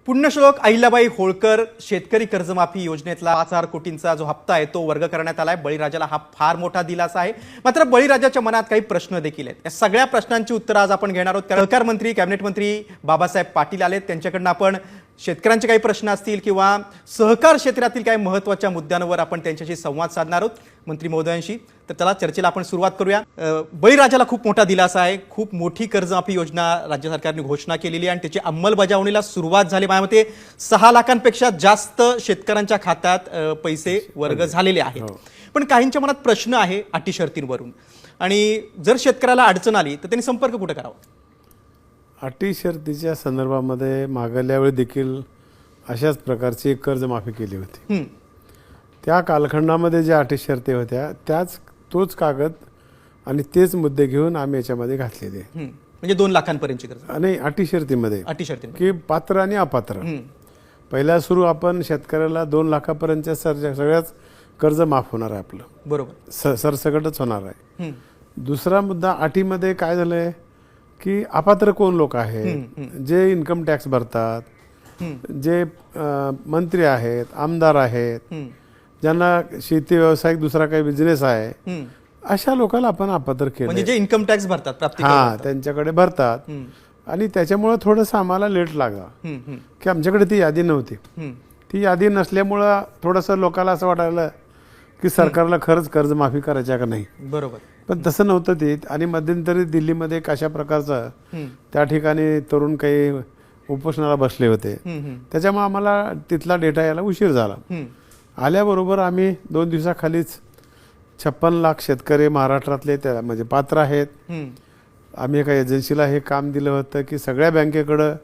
पुण्यश्लोक अहिल्याबाई होळकर शेतकरी कर्जमाफी योजनेतला 5,000 कोटींचा जो हप्ता आहे तो वर्ग करण्यात आलाय। बळीराजाला हा फार मोठा दिलासा आहे। मात्र बळीराजाच्या मनात काही प्रश्न देखील आहेत। या सगळ्या प्रश्नांची उत्तरं आज आपण घेणार आहोत। सहकार मंत्री कॅबिनेट मंत्री बाबासाहेब पाटील आलेत, त्यांच्याकडून आपण शेतकऱ्यांचे काही प्रश्न असतील किंवा सहकार क्षेत्रातील काही महत्त्वाच्या मुद्द्यांवर आपण त्यांच्याशी संवाद साधणार आहोत मंत्री महोदयांशी। तर चला चर्चेला आपण सुरुवात करूया। बळीराजाला खूप मोठा दिलासा आहे, खूप मोठी कर्जमाफी योजना राज्य सरकारने घोषणा केलेली आहे आणि त्याची अंमलबजावणीला सुरुवात झाली। माझ्या मते 6 लाखांपेक्षा जास्त शेतकऱ्यांच्या खात्यात पैसे वर्ग झालेले आहेत। पण काहींच्या मनात प्रश्न आहे अटी शर्तींवरून, आणि जर शेतकऱ्याला अडचण आली तर त्यांनी संपर्क कुठे करावा? अटी शर्तीच्या संदर्भामध्ये मागल्या वेळी देखील अशाच प्रकारची कर्जमाफी केली होती। त्या कालखंडामध्ये ज्या अटी शर्ती होत्या तोच कागद आणि तेच मुद्दे घेऊन आम्ही याच्यामध्ये घातलेले। म्हणजे 2 लाखांपर्यंतची कर्ज आणि अटी शर्तीमध्ये अटी की पात्र आणि अपात्र। पहिला सुरू आपण शेतकऱ्याला 2 लाखापर्यंतच्या सगळ्याच कर्ज माफ होणार आहे, आपलं बरोबर सरसकटच होणार आहे। दुसरा मुद्दा अटीमध्ये काय झालंय की अपात्र कोण लोक आहेत, जे इन्कम टॅक्स भरतात, जे मंत्री आहेत, आमदार आहेत, ज्यांना शेती व्यवसाय दुसरा काही बिझनेस आहे, अशा लोकांना आपण अपात्र केलं। म्हणजे जे इन्कम टॅक्स भरतात, प्राप्ती त्यांच्याकडे भरतात। आणि त्याच्यामुळे थोडंसं आम्हाला लेट लागला की आमच्याकडे ती यादी नव्हती। ती यादी नसल्यामुळं थोडंसं लोकांना असं वाटायला की सरकारला खरंच कर्जमाफी करायची का नाही। बरोबर, पण तसं नव्हतं ते। आणि मध्यंतरी दिल्लीमध्ये कशा प्रकारचं त्या ठिकाणी तरुण काही उपोषणाला बसले होते, त्याच्यामुळे आम्हाला तिथला डेटा यायला उशीर झाला। आल्याबरोबर आम्ही 2 दिवसाखालीच 56 लाख शेतकरी महाराष्ट्रातले त्या म्हणजे पात्र आहेत। आम्ही एका एजन्सीला हे काम दिलं होतं की सगळ्या बँकेकडं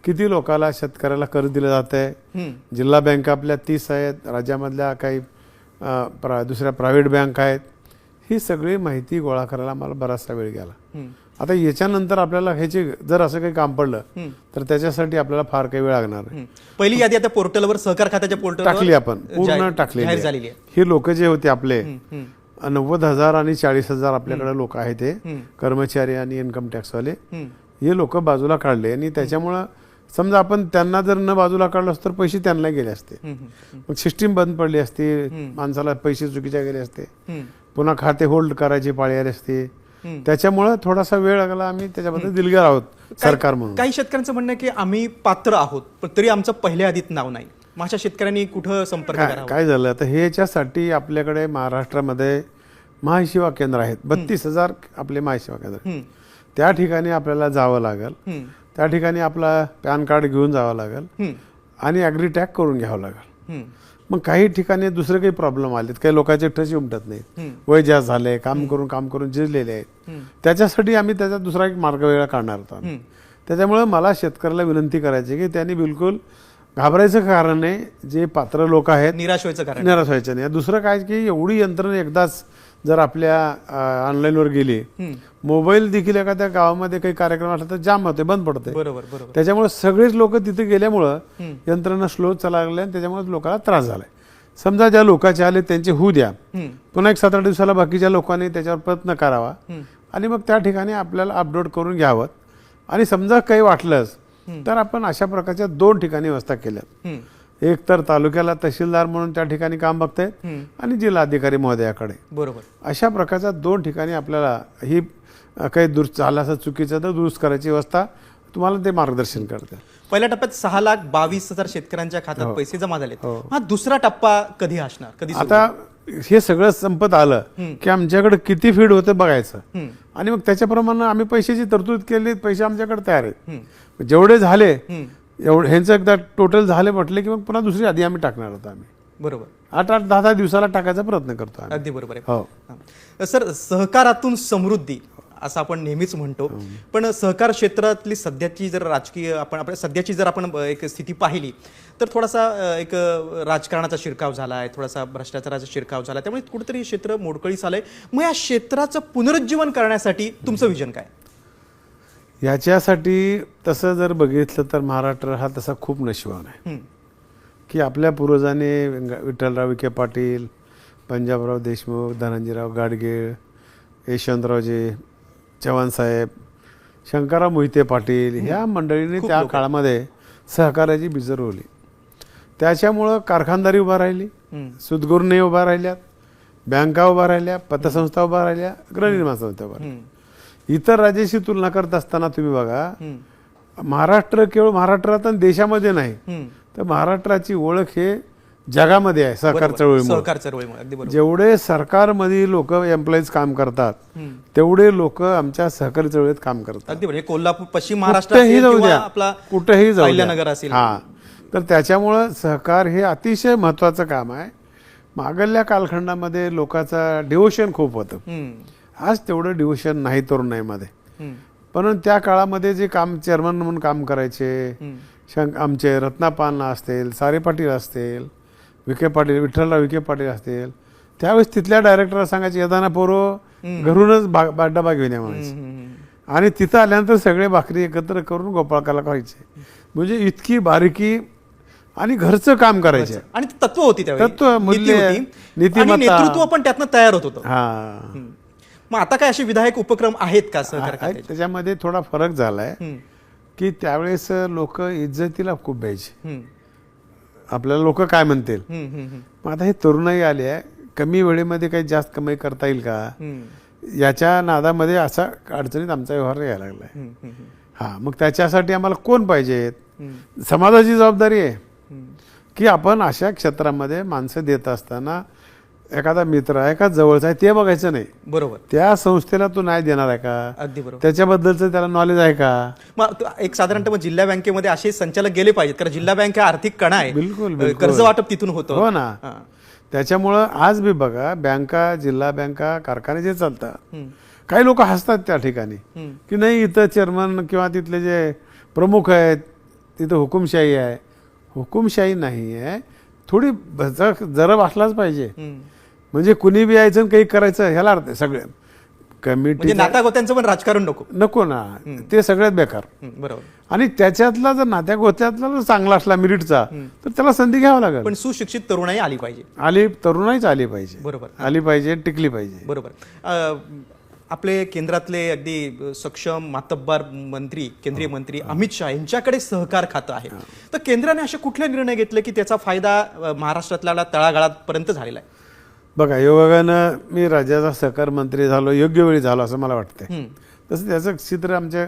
किती लोकांना शेतकऱ्याला कर्ज दिलं जात आहे। जिल्हा बँक आपल्या 30 आहेत, राज्यामधल्या काही दुसऱ्या प्रायव्हेट बँक आहेत। ही सगळी माहिती गोळा करायला आम्हाला बराचसा वेळ गेला। आता याच्यानंतर आपल्याला ह्याचे जर असं काही काम पडलं तर त्याच्यासाठी आपल्याला फार काही वेळ लागणार नाही। पहिली यादी आता पोर्टलवर, सहकार खात्याच्या पोर्टलवर टाकली, आपण पूर्ण टाकली आहे। ही लोक जे होते आपले 90,000 आणि 40,000 आपल्याकडे लोक आहेत, ते कर्मचारी आणि इन्कम टॅक्सवाले, हे लोक बाजूला काढले। आणि त्याच्यामुळं समजा आपण त्यांना जर न बाजूला काढलं तर पैसे त्यांना गेले असते, मग सिस्टीम बंद पडली असती, माणसाला पैसे चुकीच्या गेले असते, पुन्हा खाते होल्ड करायची पाळी आली असते। त्याच्यामुळे थोडासा वेळ लागला। आम्ही त्याच्याबद्दल दिलगीर आहोत सरकार म्हणून। काही शेतकऱ्यांचं म्हणणं आहे की आम्ही पात्र आहोत पण तरी आमचं पहिल्या यादीत नाव नाही, मग अशा शेतकऱ्यांनी कुठं संपर्क करावा? काय झालं आता ह्याच्यासाठी आपल्याकडे महाराष्ट्रामध्ये महासेवा केंद्र आहेत, 32,000 आपले महासेवा केंद्र। त्या ठिकाणी आपल्याला जावं लागेल, त्या ठिकाणी आपला पॅन कार्ड घेऊन जावं लागेल आणि ॲग्री टॅग करून घ्यावं लागेल। मग काही ठिकाणी दुसरे काही प्रॉब्लेम आलेत, काही लोकांचे ठसे उमटत नाहीत, वय जास्त झाले, काम करून झिजलेले आहेत, त्याच्यासाठी आम्ही त्याचा दुसरा एक मार्ग वेगळा काढणार होतो। त्याच्यामुळे मला शेतकऱ्याला विनंती करायची की त्यांनी बिलकुल घाबरायचं कारण नाही, जे पात्र लोक आहेत निराश व्हायचं नाही। दुसरं काय की एवढी यंत्रणा एकदाच जर आपल्या ऑनलाईनवर गेली, मोबाईल देखील एखाद्या गावामध्ये काही कार्यक्रम असला तर जाम होते, बंद पडते। बरोबर, त्याच्यामुळे सगळेच लोक तिथे गेल्यामुळं यंत्रणा स्लो चालू लागल्या आणि त्याच्यामुळे लोकांना त्रास झालाय। समजा ज्या लोकांचे आले त्यांचे होऊ द्या, पुन्हा एक 7-8 दिवसाला बाकीच्या लोकांनी त्याच्यावर प्रयत्न करावा आणि मग त्या ठिकाणी आपल्याला अपलोड करून घ्यावं। आणि समजा काही वाटलंच तर आपण अशा प्रकारच्या 2 ठिकाणी व्यवस्था केल्या, एक तर तालुक्याला तहसीलदार म्हणून त्या ठिकाणी काम बघतायत आणि जिल्हाधिकारी महोदयाकडे। बरोबर, अशा अशा प्रकारच्या 2 ठिकाणी आपल्याला ही काही झालं असं चुकीचं तर दुरुस्त करायची व्यवस्था तुम्हाला ते मार्गदर्शन करते। पहिल्या टप्प्यात 6,22,000 शेतकऱ्यांच्या खात्यात पैसे जमा झाले। हा दुसरा टप्पा कधी असणार, कधी? आता हे सगळं संपत आलं की आमच्याकडे किती फीड होतं बघायचं आणि मग त्याच्याप्रमाणे आम्ही पैशाची तरतूद केली, पैसे आमच्याकडे तयार आहेत। जेवढे झाले एवढे ह्यांचं एकदा टोटल झाले म्हटले की मग पुन्हा दुसरी यादी आम्ही टाकणार होतो। आम्ही बरोबर 8-8, 10-10 दिवसाला टाकायचा प्रयत्न करतो। अगदी बरोबर आहे। सर, सहकारातून समृद्धी असं आपण नेहमीच म्हणतो, पण सहकार क्षेत्रातली सध्याची जर राजकीय आपण सध्याची जर आपण एक स्थिती पाहिली तर थोडासा एक राजकारणाचा शिरकाव झाला आहे, थोडासा भ्रष्टाचाराचा शिरकाव झाला, त्यामुळे कुठेतरी क्षेत्र मोडकळीस आलंय। मग या क्षेत्राचं पुनरुज्जीवन करण्यासाठी तुमचं विजन काय? याच्यासाठी तसं जर बघितलं तर महाराष्ट्र हा तसा खूप नशिबान आहे की आपल्या पूर्वजांनी विठ्ठलराव विखे पाटील, पंजाबराव देशमुख, धनंजयराव गाडगीळ, यशवंतरावजी चव्हाण साहेब, शंकरराव मोहिते पाटील ह्या मंडळींनी त्या काळामध्ये सहकार्याची बीजं रोवली. त्याच्यामुळं कारखानदारी उभा राहिली, सूतगिरणी उभा राहिल्यात, बँका उभा राहिल्या, पतसंस्था उभा राहिल्या, गृहनिर्माण संस्था उभा राहिल्या. इतर राज्याशी तुलना करत असताना तुम्ही बघा, महाराष्ट्र केवळ महाराष्ट्रात आणि देशामध्ये नाही, तर महाराष्ट्राची ओळख हे जगामध्ये आहे सहकार चळवळीमुळे. सहकार चळवळीमुळे अगदी बरोबर. जेवढे सरकारमध्ये लोक एम्प्लॉईज काम करतात, तेवढे लोक आमच्या सहकारी चळवळीत काम करतात. अगदी बरोबर. कोल्हापूर, पश्चिम महाराष्ट्र कुठेही जाऊ किंवा द्या, आपला कुठेही जाऊ द्या. अहिल्यानगर असेल. हा, तर त्याच्यामुळं सहकार हे अतिशय महत्वाचं काम आहे. मागल्या कालखंडामध्ये लोकांचं डिव्होशन खूप होतं. आज तेवढं डिव्होशन नाही तरुणाईमध्ये. पण त्या काळामध्ये जे काम चेअरमन म्हणून काम करायचे, आमचे रत्नापाना असतील, सारे पाटील असतील, विखे पाटील, विठ्ठलराव विखे पाटील असतील, त्यावेळेस तिथल्या डायरेक्टरला सांगायचे, येताना पोरं घरूनच डबा घेऊन या म्हणायचे. आणि तिथं आल्यानंतर सगळे भाकरी एकत्र करून गोपाळकाला खायचे. म्हणजे इतकी बारीकी आणि घरचं काम करायचे. आणि तत्व होती त्यावेळी, तत्व, मूल्य, नीती होती. नीतिमत्ता. आणि नेतृत्व पण त्यातनं तयार होत होतं. हा, मग आता काय असे विधायक उपक्रम आहेत का सहकार खात्याचे? त्याच्यामध्ये थोडा फरक झालाय की त्यावेळेस लोक इज्जतीला खूप द्यायचे. आपल्याला लोक काय म्हणतील. मग आता हे तरुणाई आली आहे, कमी वेळेमध्ये काही जास्त कमाई करता येईल का, याच्या नादामध्ये असा अडचणीत आमचा व्यवहार यायला लागलाय. हा, मग त्याच्यासाठी आम्हाला कोण पाहिजेत. समाजाची जबाबदारी आहे की आपण अशा क्षेत्रामध्ये माणसं देत असताना एखादा मित्र आहे का जवळचा आहे ते बघायचं नाही. बरोबर. त्या संस्थेला तो नाही देणार आहे का, अगदी बरोबर. त्याच्याबद्दलचं त्याला नॉलेज आहे का. मग एक साधारणतः मग जिल्हा बँकेमध्ये असे संचालक गेले पाहिजेत, कारण जिल्हा बँक हा आर्थिक कणा आहे. बिलकुल, कर्ज वाटप तिथून होतं. हो ना. त्याच्यामुळं आज मी बघा, बँका, जिल्हा बँका, कारखाने जे चालतात, काही लोक हसतात त्या ठिकाणी की नाही इथं चेअरमन किंवा तिथले जे प्रमुख आहेत तिथं हुकुमशाही आहे. हुकुमशाही नाही आहे, थोडी जरा वाचलाच पाहिजे. म्हणजे कुणी बी यायचं काही करायचं, ह्याला अर्थ सगळे कमिटी नात्यागोत्यांचं पण राजकारण नको नको ना, ते सगळ्यात बेकार. बरोबर. आणि त्याच्यातला जर नात्यागोत्यातला जर चांगला असला मेरिटचा, तर त्याला संधी घ्यावं लागेल. पण सुशिक्षित तरुणाई आली पाहिजे. तरुणाईच आली पाहिजे. बरोबर. आली पाहिजे, टिकली पाहिजे. बरोबर. आपले केंद्रातले अगदी सक्षम मातब्बार मंत्री, केंद्रीय मंत्री अमित शहा यांच्याकडे सहकार खातं आहे. तर केंद्राने असे कुठले निर्णय घेतले की त्याचा फायदा महाराष्ट्रातल्या तळागाळापर्यंत झालेला आहे? बघा, योगानं मी राज्याचा सहकार मंत्री झालो, योग्य वेळी झालो असं मला वाटतंय. तसं त्याचं चित्र आमच्या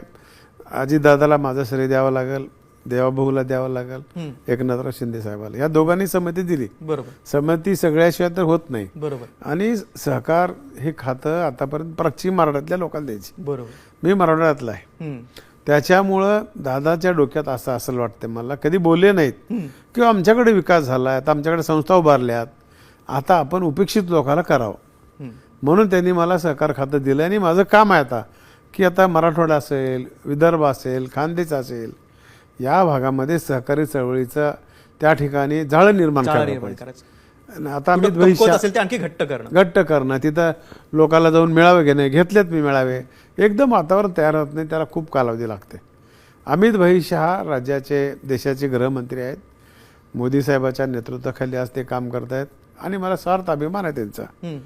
अजितदादाला माझं श्रेय द्यावं लागेल, देवाभाऊला द्यावं लागेल, एकनाथराव शिंदे साहेबाला. या दोघांनी संमती दिली. बरोबर. संमती सगळ्याशिवाय तर होत नाही. बरोबर. आणि सहकार हे खातं आतापर्यंत पश्चिम महाराष्ट्रातल्या लोकांना द्यायची. बरोबर. मी मराठवाड्यातला आहे. त्याच्यामुळं दादाच्या डोक्यात असं असेल वाटतं मला, कधी बोलले नाहीत किंवा आमच्याकडे विकास झाला, आता आमच्याकडे संस्था उभारल्यात, आता आपण उपेक्षित लोकांना करावं, म्हणून त्यांनी मला सहकार खातं दिलं. आणि माझं काम आहे आता की आता मराठवाडा असेल, विदर्भ असेल, खानदेश असेल, या भागामध्ये सहकारी चळवळीचं त्या ठिकाणी जाळं निर्माण करायचं. आता आम्ही आणखी घट्ट करणं, तिथं लोकांना जाऊन मेळावे घेणे, घेतलेत मी मेळावे. एकदम वातावरण तयार होत नाही, त्याला खूप कालावधी लागते. अमित भाई शहा राज्याचे, देशाचे गृहमंत्री आहेत. मोदी साहेबाच्या नेतृत्वाखाली आज ते काम करत आहेत आणि मला सार्थ अभिमान आहे त्यांचा.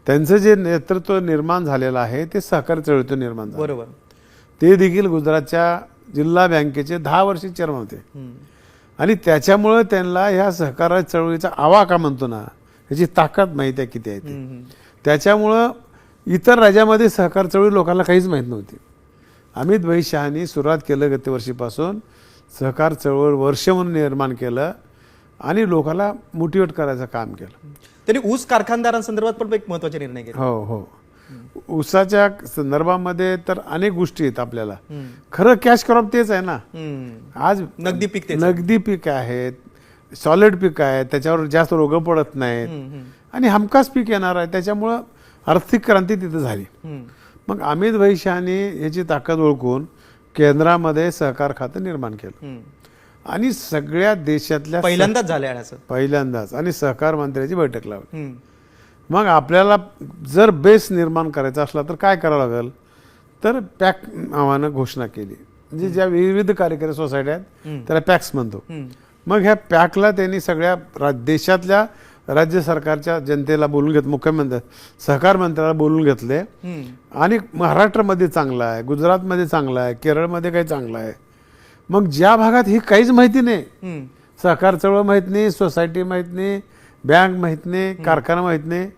त्यांचं जे नेतृत्व निर्माण झालेलं आहे ते सहकारी चळवळीतून निर्माण झालं. बरोबर. ते देखील गुजरातच्या जिल्हा बँकेचे 10 वर्षे चेअरमन होते. आणि त्याच्यामुळं त्यांना ह्या सहकार चळवळीचा आवाका म्हणतो ना, ह्याची ताकद माहिती आहे किती आहे ती. त्याच्यामुळं इतर राज्यामध्ये सहकार चळवळी लोकांना काहीच माहीत नव्हती. अमित भाई शहानी सुरुवात केलं गतवर्षीपासून, सहकार चळवळ वर्ष म्हणून निर्माण केलं आणि लोकांना मोटिवेट करायचं काम केलं. त्यांनी ऊस कारखानदारांसंदर्भात पण एक महत्त्वाचे निर्णय घेतले. हो हो. ऊसाच्या संदर्भामध्ये तर अनेक गोष्टी आहेत. आपल्याला खरं कॅश क्रॉप तेच आहे ना. आज नगदी पीक, नगदी पीक आहेत, सॉलिड पीक आहे, त्याच्यावर जास्त रोग पडत नाहीत आणि हमखास पीक येणार आहे. त्याच्यामुळं आर्थिक क्रांती तिथं झाली. मग अमित भाई शहानी याची ताकद ओळखून केंद्रामध्ये सहकार खातं निर्माण केलं आणि सगळ्या देशातल्या पहिल्यांदाच झालं पहिल्यांदाच आणि सहकार मंत्र्याची बैठक लावली. मग आपल्याला जर बेस निर्माण करायचा असला तर काय करावं लागेल, तर पॅक नावानं घोषणा केली. म्हणजे ज्या विविध कार्यकारी सोसायट्या आहेत त्याला पॅक्स म्हणतो. मग ह्या पॅकला त्यांनी सगळ्या देशातल्या राज्य सरकारच्या जनतेला बोलून घेतलं, मुख्यमंत्री सहकार मंत्र्याला बोलून घेतले. आणि महाराष्ट्रामध्ये चांगला आहे, गुजरातमध्ये चांगला आहे, केरळमध्ये काही चांगलं आहे. मग ज्या भागात ही काहीच माहिती नाही, हम्म. सहकार चळवळ माहीत नाही, सोसायटी माहीत नाही, बँक माहीत नाही, कारखाना माहीत नाही,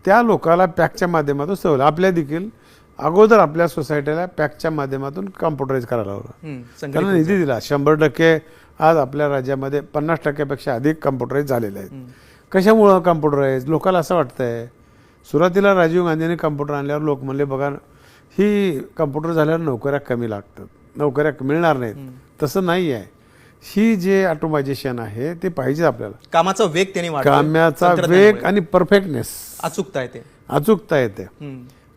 त्या लोकाला पॅकच्या माध्यमातून सवय. आपल्या देखील अगोदर आपल्या सोसायटीला पॅकच्या माध्यमातून कॉम्प्युटराईज करायला हवं. संगणकीकरण. त्यांना निधी दिला. 100% आज आपल्या राज्यामध्ये 50%पेक्षा अधिक कॉम्प्युटराईज झालेले आहेत. कशामुळं कॉम्प्युटराईज? लोकांना असं वाटतंय, सुरुवातीला राजीव गांधींनी कॉम्प्युटर आणल्यावर लोक म्हणले बघा ही कॉम्प्युटर झाल्यावर नोकऱ्या कमी लागतात, नोकऱ्या मिळणार नाहीत. तसं नाही आहे. ही जे ऑटोमायझेशन आहे ते पाहिजे आपल्याला. कामाचा वेग त्यांनी वाढवला. कामाचा वेग आणि परफेक्टनेस, अचूकता येते. अचूकता येते.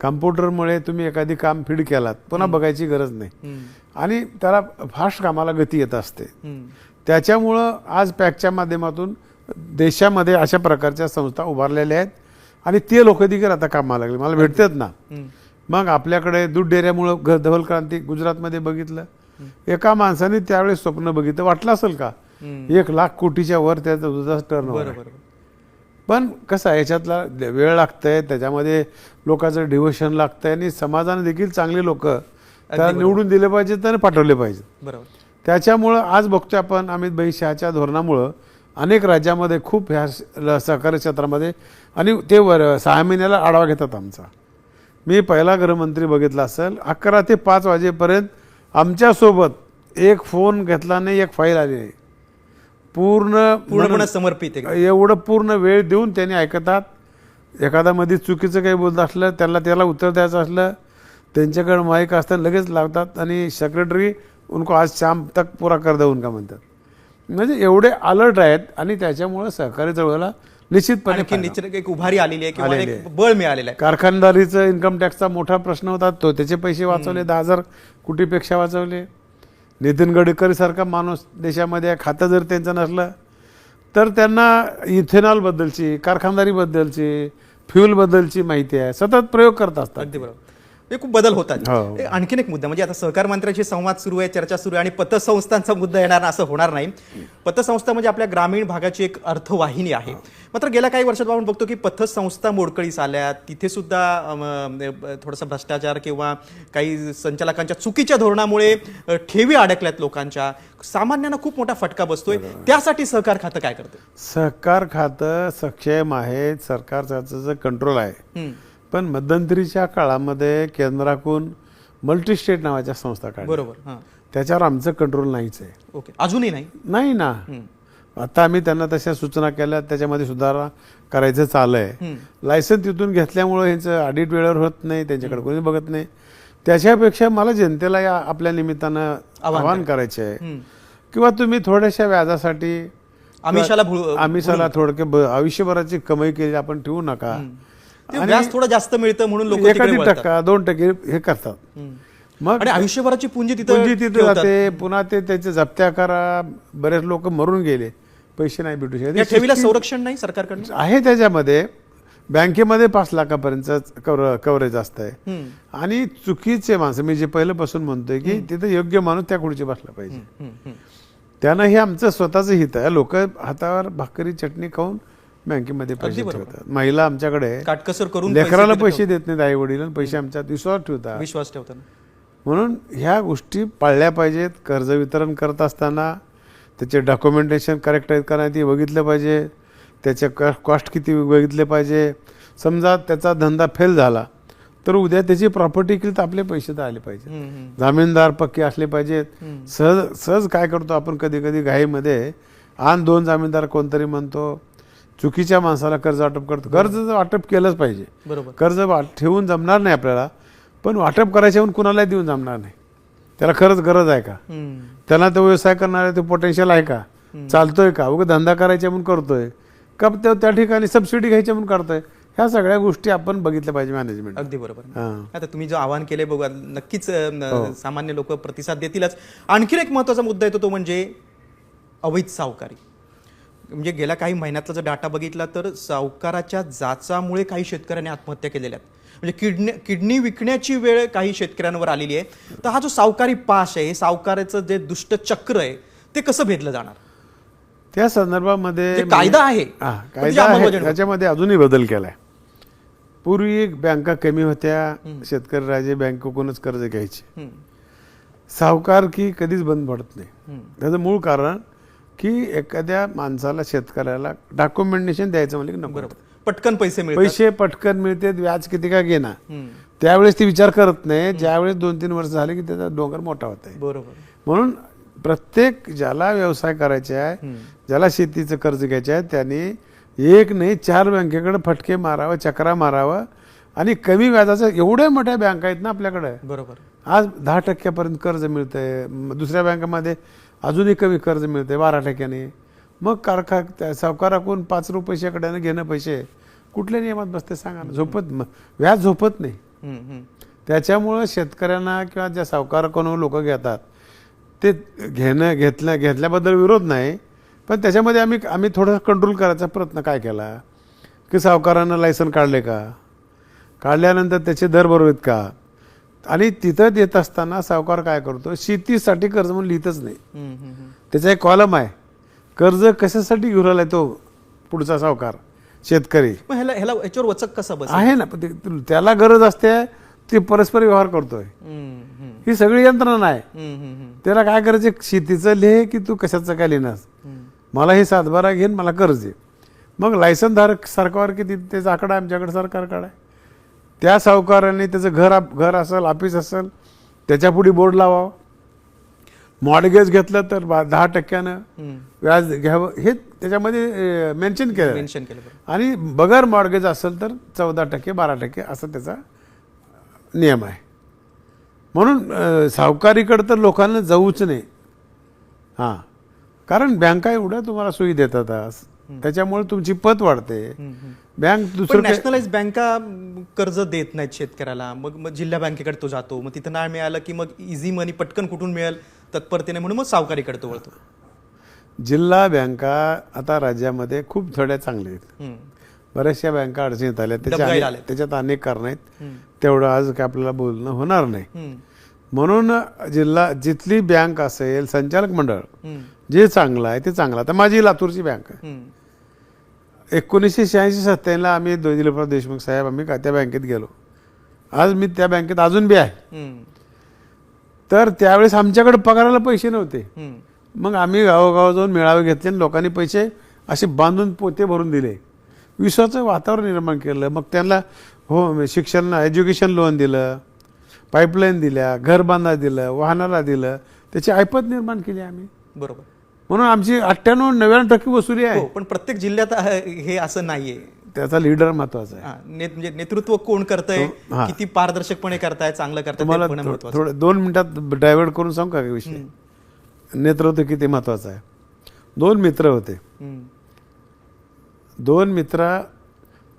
कॉम्प्युटरमुळे तुम्ही एखादी काम फीड केलात पुन्हा बघायची गरज नाही आणि त्याला फास्ट कामाला गती येत असते. त्याच्यामुळं आज पॅकच्या माध्यमातून देशामध्ये अशा प्रकारच्या संस्था उभारलेल्या आहेत आणि ते लोक देखील आता कामाला लागले. मला भेटतात ना. मग आपल्याकडे दूध डेऱ्यामुळं धवल क्रांती गुजरातमध्ये बघितलं. एका माणसाने त्यावेळेस स्वप्न बघितलं, वाटलं असेल का 1,00,000 कोटीच्या वर त्याचा दुधाचा टर्नओव्हर आहे. पण कसं आहे, याच्यातला वेळ लागतंय, त्याच्यामध्ये लोकांचं डिव्होशन लागतंय आणि समाजाने देखील चांगले लोक त्याला निवडून दिले पाहिजेत आणि पाठवले पाहिजेत. बरोबर. त्याच्यामुळं आज बघतोय आपण अमित भाई शहाच्या धोरणामुळं अनेक राज्यामध्ये खूप ह्या सहकारी क्षेत्रामध्ये आणि ते 6 महिन्याला आढावा घेतात आमचा. मी पहिला गृहमंत्री बघितला असेल, 11 ते 5 वाजेपर्यंत आमच्यासोबत एक फोन घेतला नाही, एक फाईल आली नाही. पूर्णपणे समर्पित आहे. एवढं पूर्ण वेळ देऊन त्यांनी ऐकतात. एखादा मध्ये चुकीचं काही बोलत असलं, त्याला उत्तर द्यायचं असलं, त्यांच्याकडे माईक असतं, लगेच लावतात आणि सेक्रेटरी उनको आज शाम तक पूरा कर दे उनका म्हणतात. म्हणजे एवढे अलर्ट आहेत आणि त्याच्यामुळे सहकारी चळवळीला निश्चितपणे एक उभारी आलेली आहे किंवा एक बळ मिळालेलं आहे. कारखानदारीचं इन्कम टॅक्सचा मोठा प्रश्न होता, तो त्याचे पैसे वाचवले, 10,000 कोटीपेक्षा वाचवले. नितीन गडकरी सारखा माणूस देशामध्ये खातं जर त्यांचं नसलं तर त्यांना इथेनॉलबद्दलची, कारखानदारीबद्दलची, फ्युलबद्दलची माहिती आहे, सतत प्रयोग करत असतात. अगदी बरोबर. हे खूप बदल होतात. हो. आणखीन एक मुद्दा म्हणजे आता सहकार मंत्र्यांशी संवाद सुरू आहे, चर्चा सुरू आहे आणि पतसंस्थांचा मुद्दा येणार ना असं होणार नाही. पतसंस्था म्हणजे आपल्या ग्रामीण भागाची एक अर्थवाहिनी आहे. मात्र गेल्या काही वर्षात आपण बघतो की पतसंस्था मोडकळीस आल्या, तिथे सुद्धा थोडासा भ्रष्टाचार किंवा काही संचालकांच्या चुकीच्या धोरणामुळे ठेवी अडकल्यात लोकांच्या. सामान्यांना खूप मोठा फटका बसतोय. त्यासाठी सहकार खातं काय करतं? सहकार खातं सक्षम आहे, सरकारचं कंट्रोल आहे. पण मध्यंतरीच्या काळामध्ये केंद्राकडून मल्टीस्टेट नावाच्या संस्था काढल्या. बरोबर. त्याच्यावर आमचं कंट्रोल नाहीच आहे. ओके. अजूनही नाही ना. आता आम्ही त्यांना तशा सूचना केल्या, त्याच्यामध्ये सुधारणा करायचं चालू आहे. लायसन्स तिथून घेतल्यामुळे ह्यांचं ऑडिट वेळेवर होत नाही, त्यांच्याकडे कोणी बघत नाही. त्याच्यापेक्षा मला जनतेला या आपल्या निमित्तानं आवाहन करायचे आहे किंवा तुम्ही थोड्याशा व्याजासाठी आमिषाला थोडक्या आयुष्यभराची कमाई केली आपण ठेवू नका. व्याज थोडं जास्त मिळतं म्हणून लोक 1% 2% हे करतात. मग आणि आयुष्यभराची पुंजी तिथे जाते. पुन्हा ते त्याचे जप्त्या करा. बरेच लोक मरून गेले, पैसे नाही भेटू शकत. ठेवीला संरक्षण नाही सरकारकडून आहे. त्याच्यामध्ये बँकेमध्ये 5 लाखापर्यंत कव्हरेज असत आहे आणि चुकीचे माणसं, मी जे पहिल्यापासून म्हणतोय की तिथे योग्य माणूस त्या खुर्ची बसला पाहिजे. त्यानं हे आमचं स्वतःचं हित आहे. लोक हातावर भाकरी चटणी खाऊन बँकेमध्ये पैसे ठेवतात. महिला आमच्याकडे काटकसर करून लेकराला पैसे देत नाहीत, आई वडील पैसे आमच्यात विश्वास ठेवतात. म्हणून ह्या गोष्टी पाळल्या पाहिजेत. कर्ज वितरण करत असताना त्याचे डॉक्युमेंटेशन करेक्ट आहेत का नाही ते बघितलं पाहिजे. त्याचे कॉस्ट किती बघितले पाहिजे. समजा त्याचा धंदा फेल झाला तर उद्या त्याची प्रॉपर्टी केली तर आपले पैसे तर आले पाहिजे. जामीनदार पक्के असले पाहिजेत. सहज काय करतो आपण कधी कधी घाईमध्ये 2 जामीनदार कोणतरी म्हणतो, चुकीच्या माणसाला कर्ज वाटप करतो. कर्ज वाटप केलंच पाहिजे. बरोबर. कर्ज ठेवून जमणार नाही आपल्याला, पण वाटप करायच्या म्हणून कुणाला देऊन जमणार नाही. त्याला खरंच गरज आहे का, त्याला तो व्यवसाय करणारा तो पोटेन्शियल आहे का, चालतोय का, उगा धंदा करायचा म्हणून करतोय का, त्या ठिकाणी सबसिडी घ्यायच्या म्हणून करतोय. ह्या सगळ्या गोष्टी आपण बघितल्या पाहिजे मॅनेजमेंट. अगदी बरोबर. आता तुम्ही जो आवाहन केले बघा, नक्कीच सामान्य लोक प्रतिसाद देतीलच. आणखीन एक महत्वाचा मुद्दा येतो तो म्हणजे अवैध सावकारी. म्हणजे गेल्या काही महिन्यातला जर डाटा बघितला तर सावकाराच्या जाचामुळे काही शेतकऱ्यांनी आत्महत्या केलेल्या आहेत. म्हणजे किडनी विकण्याची वेळ काही शेतकऱ्यांवर आलेली आहे. तर हा जो सावकारी पाश आहे, सावकाराचं जे दुष्ट चक्र आहे ते कसं भेदलं जाणार? त्या संदर्भामध्ये कायदा आहे, त्याच्यामध्ये अजूनही बदल केलाय. पूर्वी बँका कमी होत्या, शेतकरी राजे बँकेकडूनच कर्ज घ्यायचे. सावकार की कधीच बंद पडत नाही. त्याचं मूळ कारण की एखाद्या माणसाला, शेतकऱ्याला डॉक्युमेंटेशन द्यायचं म्हणजे नको. बरोबर, पटकन पैसे मिळतात. पैसे पटकन मिळते, व्याज किती का घेणार, त्यावेळेस ती विचार करत नाही. ज्यावेळेस 2-3 वर्ष झाले की त्याचा डोंगर मोठा होत आहे. बरोबर. म्हणून प्रत्येक ज्याला व्यवसाय करायचे आहे, ज्याला शेतीचं कर्ज घ्यायचे आहे, त्यांनी एक नाही 4 बँकेकडे फटके मारावं, चक्रा मारावं. आणि कमी व्याजाचं एवढ्या मोठ्या बँका आहेत ना आपल्याकडे. बरोबर. आज 10% कर्ज मिळतंय, दुसऱ्या बँकेमध्ये अजूनही कमी कर्ज मिळतंय 12%. मग सावकाराकडून 5 रुपये शेकड्यानं घेणं पैसे कुठल्या नियमात बसते सांगा ना. व्याज झोपत नाही. त्याच्यामुळं शेतकऱ्यांना किंवा ज्या सावकाराकडून लोक घेतात ते घेतल्याबद्दल विरोध नाही, पण त्याच्यामध्ये आम्ही थोडं कंट्रोल करायचा प्रयत्न काय केला की सावकारांना लायसन काढले का, काढल्यानंतर त्याचे दर बरोबर आहेत का. आणि तिथं देत असताना सावकार काय करतो, शेतीसाठी कर्ज म्हणून लिहितच नाही. त्याचा एक कॉलम आहे, कर्ज कशासाठी घेऊन राहिलाय तो पुढचा सावकार शेतकरी. मग ह्याच्यावर वचक कसा बस आहे ना, त्याला गरज असते, ते परस्पर व्यवहार करतोय. ही सगळी यंत्रणा आहे. त्याला काय करायचं, शेतीचं लिहे की तू कशाचं काय लिहिणार, मला हे 7-12 घेऊन मला कर्ज दे. मग लायसनधारक सरकार किती, त्याचा आकडा आमच्याकडे सरकारकडे आहे. त्या सावकाराने त्याचं घर असेल, ऑफिस असेल, त्याच्या पुढे बोर्ड लावावं. मॉर्गेज घेतलं तर 10% व्याज घ्यावं, हे त्याच्यामध्ये मेन्शन केलं. आणि बगर मॉर्गेज असेल तर 14%, 12% असं त्याचा नियम आहे. म्हणून सावकारीकडे तर लोकांना जाऊच नाही. हां, कारण बँका एवढ्या तुम्हाला सोयी देतात आज, त्याच्यामुळे तुमची पत वाढते. बँक दुसरं नॅशनलाइज बँका कर्ज देत नाहीत शेतकऱ्याला. मग जिल्हा बँकेकडे तो जातो, मग तिथं नाही मिळालं की मग इझी मनी पटकन कुठून मिळेल तत्परतेने, म्हणून मग सावकारीकडे तो वळतो. जिल्हा बँका आता राज्यामध्ये खूप थोड्या चांगल्या आहेत. बऱ्याचशा बँका अडचणीत आल्या, त्याच्यात अनेक कारण आहेत. तेवढं आज काय आपल्याला बोलणं होणार नाही. म्हणून जिथली बँक असेल, संचालक मंडळ जे चांगलं आहे ते चांगलं. आता माझी लातूरची बँक आहे. 1986-87 आम्ही दिलीपराव देशमुख साहेब आम्ही त्या बँकेत गेलो. आज मी त्या बँकेत अजून बी आहे. तर त्यावेळेस आमच्याकडे पगाराला पैसे नव्हते. मग आम्ही गावोगाव जाऊन मेळावे घेतले आणि लोकांनी पैसे असे बांधून पोते भरून दिले. विश्वाचं वातावरण निर्माण केलं. मग त्यांना शिक्षण, एज्युकेशन लोन दिलं, पाईपलाईन दिल्या, घर बांधा दिलं, वाहनाला दिलं, त्याची ऐपत निर्माण केली आम्ही. बरोबर. म्हणून आमची 98-99% वसुली आहे. पण प्रत्येक जिल्ह्यात हे असं नाहीये. त्याचा लीडर महत्वाचा आहे. म्हणजे नेतृत्व कोण करतंय, किती पारदर्शकपणे करताय, चांगलं करताय. तुम्हाला थोडं 2 मिनिटात डायव्हर्ट करून सांगू का विषय. नेतृत्व किती महत्वाचं आहे. 2 मित्र होते. 2 मित्र,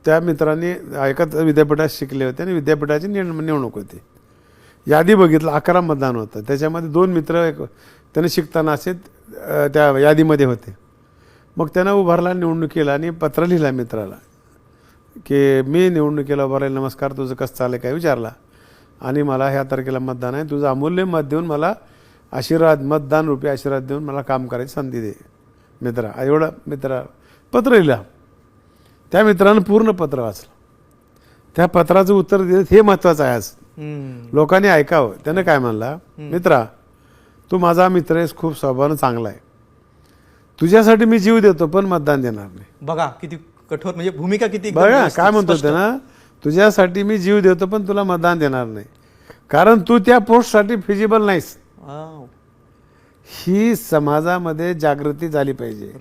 त्या मित्रांनी एकाच विद्यापीठात शिकले होते आणि विद्यापीठाची निवडणूक होती. यादी बघितलं, 11 मतदान होतं. त्याच्यामध्ये 2 मित्र त्याने शिकताना असे त्या यादीमध्ये होते. मग त्यानं उभारला निवडणुकीला आणि पत्र लिहिला मित्राला की मी निवडणुकीला उभा राहील, नमस्कार, तुझं कसं चाललं काय विचारला, आणि मला ह्या तारखेला मतदान आहे, तुझं अमूल्य मत देऊन मला मतदान रूपी आशीर्वाद देऊन मला काम करायची संधी दे मित्रा. एवढं मित्रा पत्र लिहिलं. त्या मित्रानं पूर्ण पत्र वाचलं. त्या पत्राचं उत्तर दिलं. हे महत्वाचं आहे आज, लोकांनी ऐकावं. त्यानं काय म्हणला, मित्रा, तू माझा मित्र आहेस, खूप स्वभावानं चांगला आहे, तुझ्यासाठी मी जीव देतो पण मतदान देणार नाही. बघा किती कठोर, म्हणजे भूमिका किती. बघा काय म्हणतो ते ना, तुझ्यासाठी मी जीव देतो पण तुला मतदान देणार नाही, कारण तू त्या पोस्टसाठी फिजिबल नाहीस. ही समाजामध्ये जागृती झाली पाहिजे.